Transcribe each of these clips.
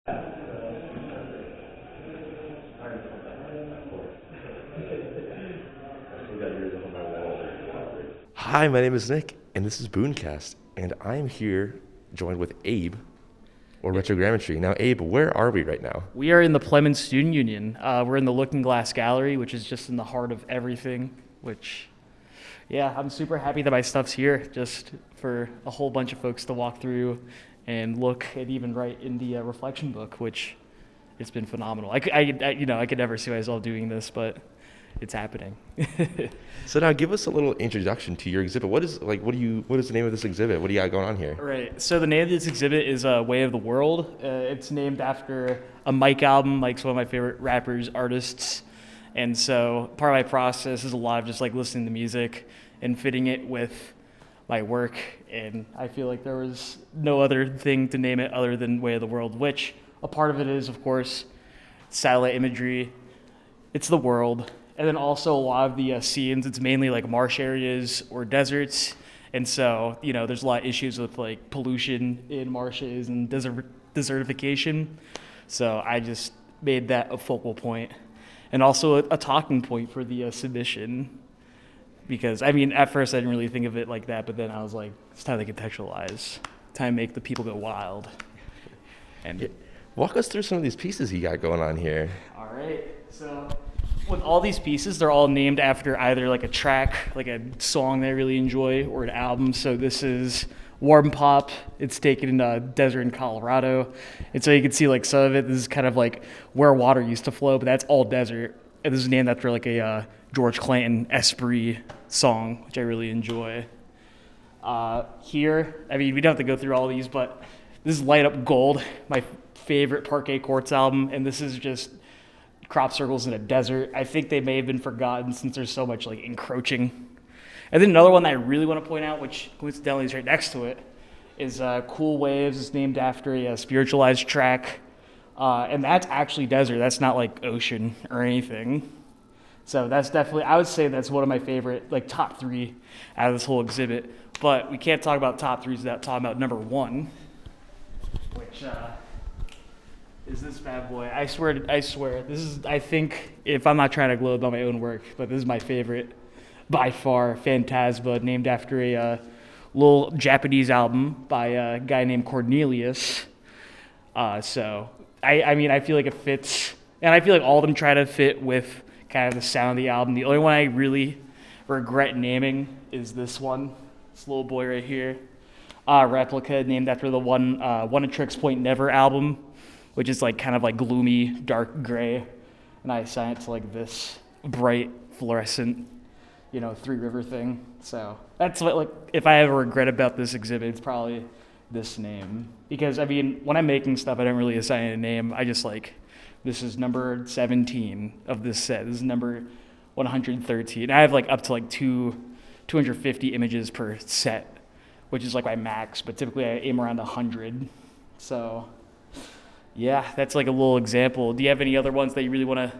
Hi, my name is Nick, and this is Boonecast, and I'm here joined with Abe, or Retrogrammetry. Now, Abe, where are we right now? We are in the Plemmons Student Union. We're in the Looking Glass Gallery, which is just in the heart of everything, which, yeah, I'm super happy that my stuff's here just for a whole bunch of folks to walk through and look and even write in the reflection book, which it's been phenomenal. I could never see myself doing this, but it's happening. So now give us a little introduction to your exhibit. What is the name of this exhibit? What do you got going on here? Right. So the name of this exhibit is Way of the World. It's named after a Mike album, Mike's one of my favorite rappers, artists. And so part of my process is a lot of just like listening to music and fitting it with my work. And I feel like there was no other thing to name it other than Way of the World, which a part of it is, of course, satellite imagery. It's the world. And then also a lot of the scenes, it's mainly like marsh areas or deserts. And so, there's a lot of issues with like pollution in marshes and desertification. So I just made that a focal point and also a talking point for the submission. Because, at first I didn't really think of it like that, but then I was like, it's time to contextualize, time to make the people go wild. And walk us through some of these pieces you got going on here. All right, so with all these pieces, they're all named after either like a track, like a song that I really enjoy, or an album. So this is Warm Pop. It's taken in a desert in Colorado. And so you can see like some of it, this is kind of like where water used to flow, but that's all desert. And this is named after like a George Clinton Esprit song, which I really enjoy. Here, we don't have to go through all these, but this is Light Up Gold, my favorite Parquet Courts album, and this is just crop circles in a desert. I think they may have been forgotten since there's so much like encroaching. And then another one that I really want to point out, which coincidentally is right next to it, is Cool Waves. It's named after a spiritualized track, and that's actually desert. That's not like ocean or anything. So that's definitely, I would say that's one of my favorite, like top three out of this whole exhibit. But we can't talk about top threes without talking about number one, which is this bad boy. I swear, this is, I think, if I'm not trying to gloat about my own work, but this is my favorite by far, Phantasma, named after a little Japanese album by a guy named Cornelius. So, I feel like it fits, and I feel like all of them try to fit with kind of the sound of the album. The only one I really regret naming is this one, this little boy right here. Replica, named after the one a Tricks Point Never album, which is like kind of like gloomy, dark gray. And I assigned it to like this bright, fluorescent, Three River thing. So that's what, like, if I have a regret about this exhibit, it's probably this name. Because, when I'm making stuff, I don't really assign it a name. I just like, this is number 17 of this set. This is number 113. I have like up to like 250 images per set, which is like my max, but typically I aim around 100. So yeah, that's like a little example. Do you have any other ones that you really want to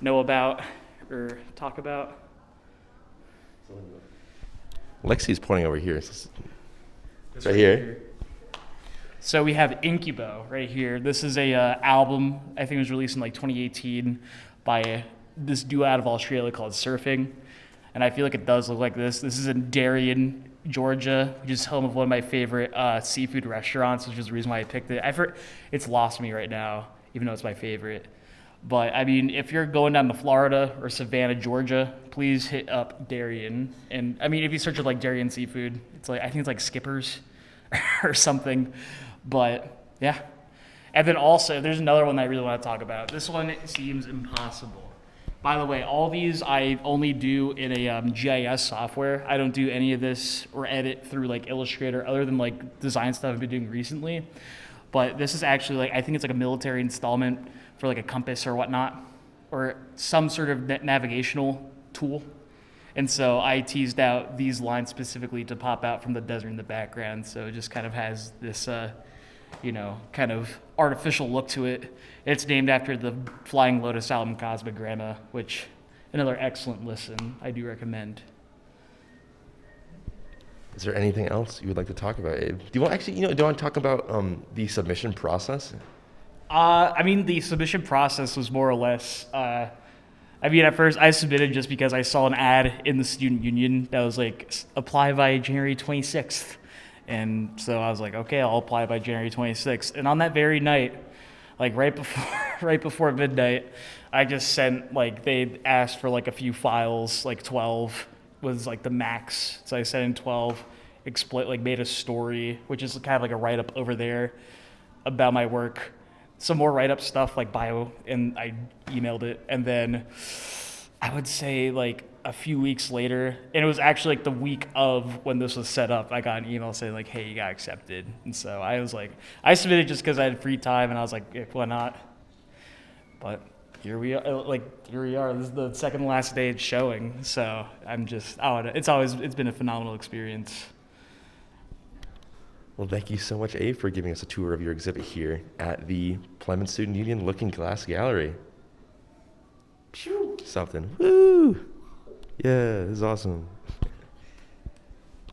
know about or talk about? Lexi's pointing over here. It's right here. So we have Incubo right here. This is a album, I think it was released in like 2018 by this duo out of Australia called Surfing. And I feel like it does look like this. This is in Darien, Georgia, which is home of one of my favorite seafood restaurants, which is the reason why I picked it. It's lost me right now, even though it's my favorite. But, if you're going down to Florida or Savannah, Georgia, please hit up Darien. And, if you search for, like, Darien seafood, it's like, I think it's like Skipper's or something. But, yeah. And then also, there's another one that I really want to talk about. This one seems impossible. By the way, all these I only do in a GIS software. I don't do any of this or edit through like Illustrator other than like design stuff I've been doing recently. But this is actually like, I think it's like a military installment for like a compass or whatnot, or some sort of navigational tool. And so I teased out these lines specifically to pop out from the desert in the background. So it just kind of has this, kind of artificial look to it. It's named after the Flying Lotus album Cosmogramma, which another excellent listen. I do recommend. Is there anything else you would like to talk about, Abe? Do you want to talk about the submission process? I mean, the submission process was more or less. I mean, at first I submitted just because I saw an ad in the student union that was like apply by January 26th, and so I was like, okay, I'll apply by January 26th. And on that very night, like right before right before midnight, I just sent like they asked for like a few files, like 12 was like the max, so I sent in 12. Made a story, which is kind of like a write up over there about my work. Some more write-up stuff like bio, and I emailed it. And then I would say like a few weeks later, and it was actually like the week of when this was set up, I got an email saying like, hey, you got accepted. And so I was like, I submitted just because I had free time, and I was like, yeah, why not? But here we are. This is the second to last day it's showing. So I'm just, it's been a phenomenal experience. Well, thank you so much, Abe, for giving us a tour of your exhibit here at the Plemmons Student Union Looking Glass Gallery. Something. Woo! Yeah, this is awesome.